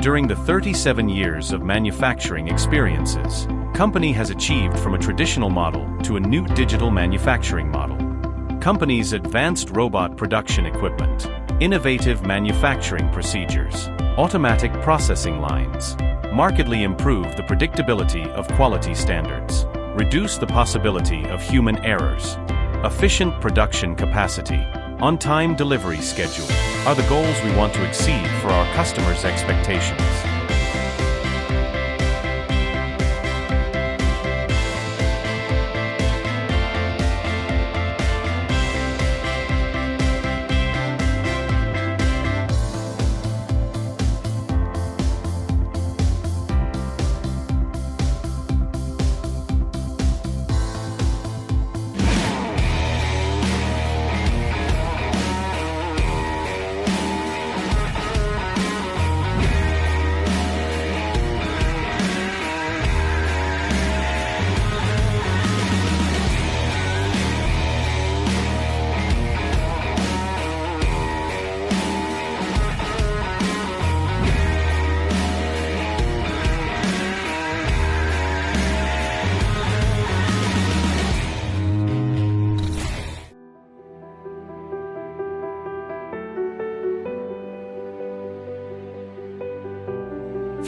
During the 37 years of manufacturing experiences, company has achieved from a traditional model to a new digital manufacturing model. Company's advanced robot production equipment, innovative manufacturing procedures, automatic processing lines, markedly improve the predictability of quality standards, reduce the possibility of human errors, efficient production capacity, on-time delivery schedule are the goals we want to exceed for our customers' expectations.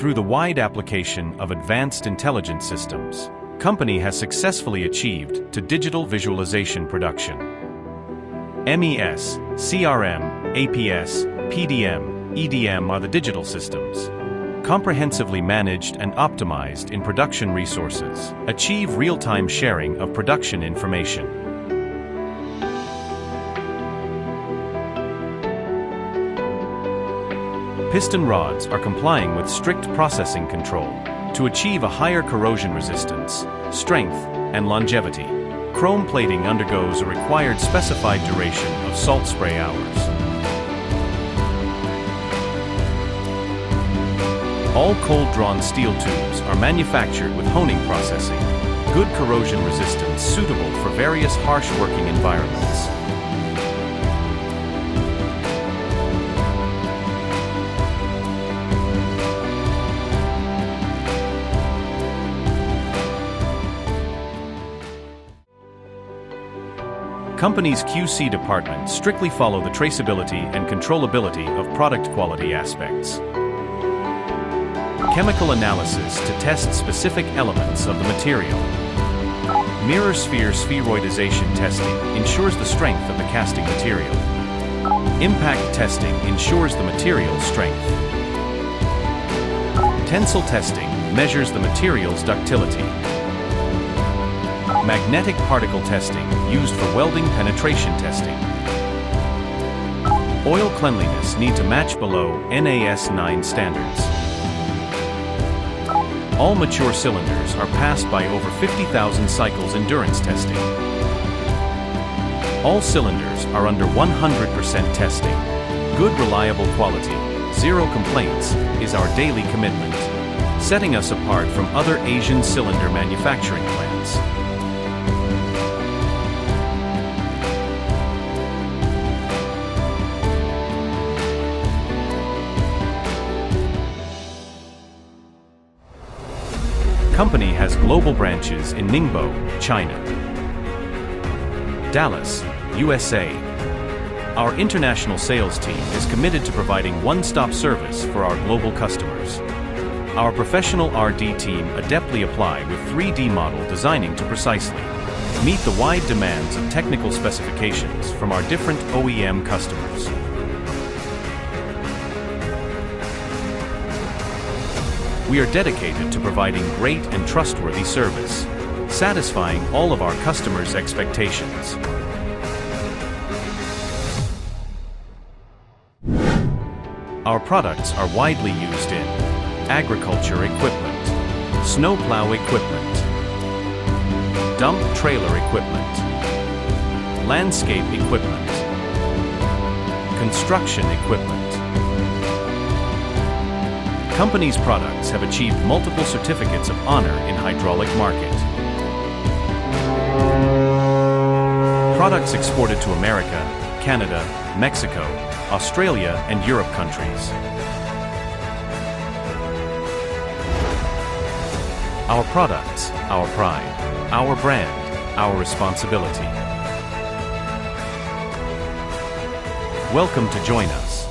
Through the wide application of advanced intelligence systems, company has successfully achieved to digital visualization production. MES, CRM, APS, PDM, EDM are the digital systems. Comprehensively managed and optimized in production resources, achieve real-time sharing of production information. Piston rods are complying with strict processing control to achieve a higher corrosion resistance, strength, and longevity. Chrome plating undergoes a required specified duration of salt spray hours. All cold-drawn steel tubes are manufactured with honing processing, good corrosion resistance suitable for various harsh working environments. Company's QC department strictly follow the traceability and controllability of product quality aspects. Chemical analysis to test specific elements of the material. Mirror sphere spheroidization testing ensures the strength of the casting material. Impact testing ensures the material strength. Tensile testing measures the material's ductility. Magnetic particle testing used for welding penetration testing. Oil cleanliness need to match below NAS 9 standards. All mature cylinders are passed by over 50,000 cycles endurance testing. All cylinders are under 100% testing. Good reliable quality, zero complaints is our daily commitment, setting us apart from other Asian cylinder manufacturing plants. Company has global branches in Ningbo, China, Dallas, USA. Our international sales team is committed to providing one-stop service for our global customers. Our professional RD team adeptly apply with 3D model designing to precisely meet the wide demands of technical specifications from our different OEM customers. We are dedicated to providing great and trustworthy service, satisfying all of our customers' expectations. Our products are widely used in agriculture equipment, snowplow equipment, dump trailer equipment, landscape equipment, construction equipment. Company's products have achieved multiple certificates of honor in hydraulic market. Products exported to America, Canada, Mexico, Australia, and Europe countries. Our products, our pride, our brand, our responsibility. Welcome to join us.